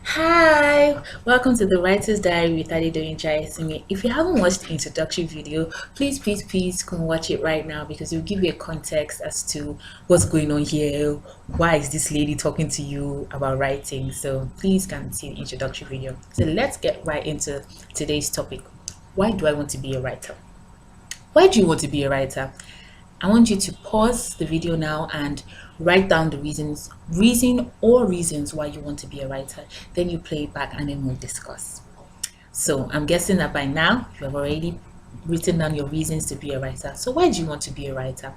Hi, welcome to the Writer's Diary with Adedoyin Jaiyesimi. If you haven't watched the introductory video, please come watch it right now because it will give you a context as to what's going on here. Why is this lady talking to you about writing? So please come see the introductory video. So let's get right into today's topic. Why do I want to be a writer? Why do you want to be a writer? I want you to pause the video now and write down the reasons why you want to be a writer. Then you play it back and then we'll discuss. So I'm guessing that by now you have already written down your reasons to be a writer. So why do you want to be a writer?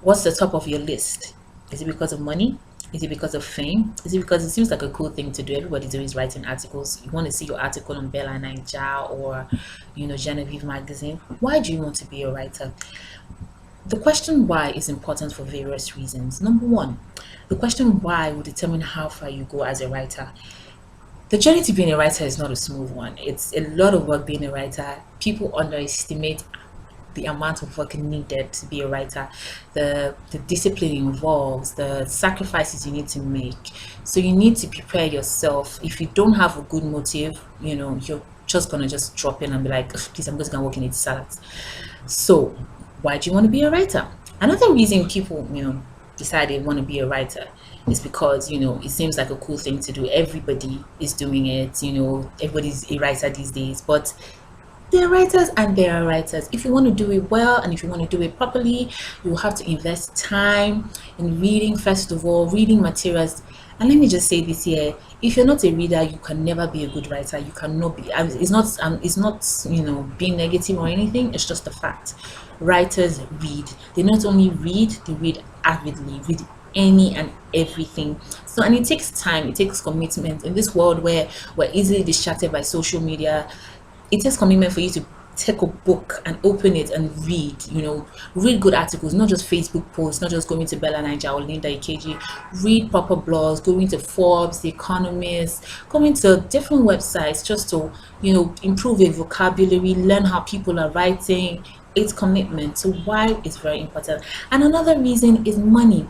What's the top of your list? Is it because of money? Is it because of fame? Is it because it seems like a cool thing to do? Everybody's always writing articles. You want to see your article on Bella Naija or Genevieve magazine. Why do you want to be a writer? The question why is important for various reasons. Number one, the question why will determine how far you go as a writer. The journey to being a writer is not a smooth one. It's a lot of work being a writer. People underestimate the amount of work needed to be a writer, the discipline involves, the sacrifices you need to make. So you need to prepare yourself. If you don't have a good motive, you're just gonna just drop in and be like, please, I'm just gonna work in its salads. So why do you want to be a writer? Another reason people, decide they want to be a writer is because, it seems like a cool thing to do. Everybody is doing it, everybody's a writer these days, but there are writers and there are writers. If you want to do it well and if you want to do it properly, you will have to invest time in reading, first of all, reading materials. And let me just say this here: if you're not a reader, you can never be a good writer. You cannot be. It's not being negative or anything. It's just a fact. Writers read. They not only read, they read avidly. Read any and everything. So, and it takes time. It takes commitment in this world where we're easily distracted by social media. It takes commitment for you to take a book and open it and read good articles, not just Facebook posts, not just going to Bella Naija or Linda Ikeji. Read proper blogs, going to Forbes, The Economist, going to different websites just to improve your vocabulary, learn how people are writing. It's commitment. So why is very important. And another reason is money.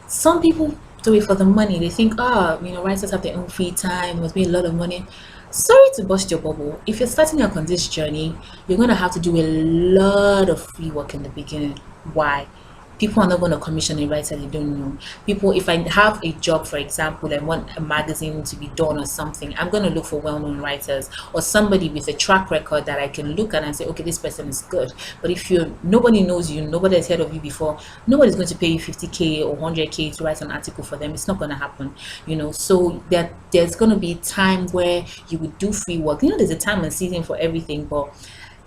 Some people do it for the money. They think, writers have their own free time, must be a lot of money. Sorry to bust your bubble. If you're starting out on this journey, you're going to have to do a lot of free work in the beginning. Why? People are not going to commission a writer they don't know. People, if I have a job, for example, and want a magazine to be done or something, I'm going to look for well-known writers or somebody with a track record that I can look at and say, okay, this person is good. But if nobody knows you, nobody has heard of you before, nobody's going to pay you 50K or 100K to write an article for them. It's not going to happen, So there's going to be time where you would do free work. There's a time and season for everything, but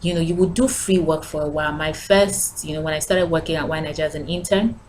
you would do free work for a while. My first, when I started working at Wine as an intern,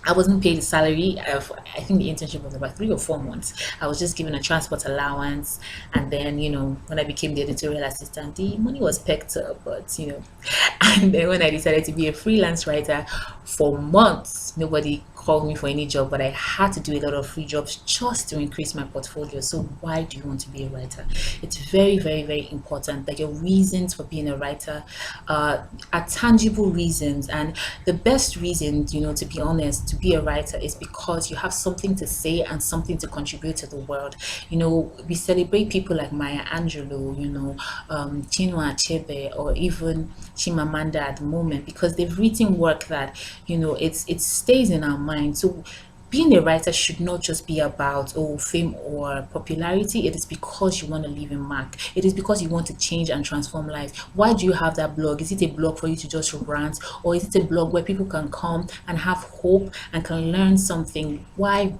I wasn't paid a salary. I think the internship was about 3 or 4 months. I was just given a transport allowance, and then when I became the editorial assistant, the money was pegged up. But and then when I decided to be a freelance writer, for months nobody called me for any job, but I had to do a lot of free jobs just to increase my portfolio. So why do you want to be a writer? It's very, very, very important that your reasons for being a writer are tangible reasons, and the best reason, to be honest, to be a writer is because you have something to say and something to contribute to the world. We celebrate people like Maya Angelou, Chinua Achebe, or even Chimamanda at the moment because they've written work that it stays in our mind. So being a writer should not just be about fame or popularity. It is because you want to leave a mark. It is because you want to change and transform lives. Why do you have that blog? Is it a blog for you to just rant, or is it a blog where people can come and have hope and can learn something? Why?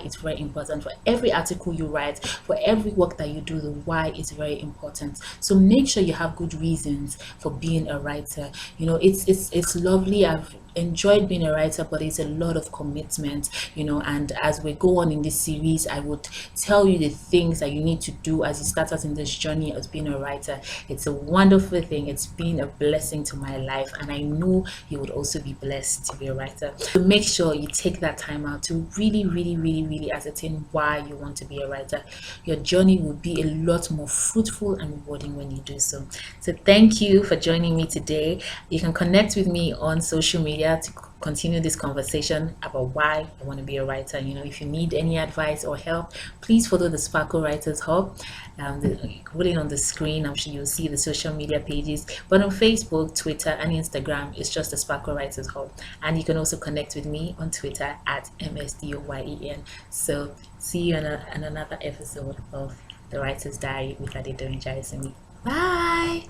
It's very important. For every article you write, for every work that you do, the why is very important. So make sure you have good reasons for being a writer. It's lovely. I've enjoyed being a writer, but it's a lot of commitment, and as we go on in this series, I would tell you the things that you need to do as you start out in this journey as being a writer. It's a wonderful thing. It's been a blessing to my life, and I know you would also be blessed to be a writer. So make sure you take that time out to really, really, really, really ascertain why you want to be a writer. Your journey will be a lot more fruitful and rewarding when you do so. So thank you for joining me today. You can connect with me on social media here to continue this conversation about why I want to be a writer. If you need any advice or help, please follow the Sparkle Writers Hub. Rolling on the screen, I'm sure you'll see the social media pages. But on Facebook, Twitter, and Instagram, it's just the Sparkle Writers Hub. And you can also connect with me on Twitter at MSDOYEN. So see you on another episode of The Writer's Diary with Adedoyin Jaiyesimi. Bye!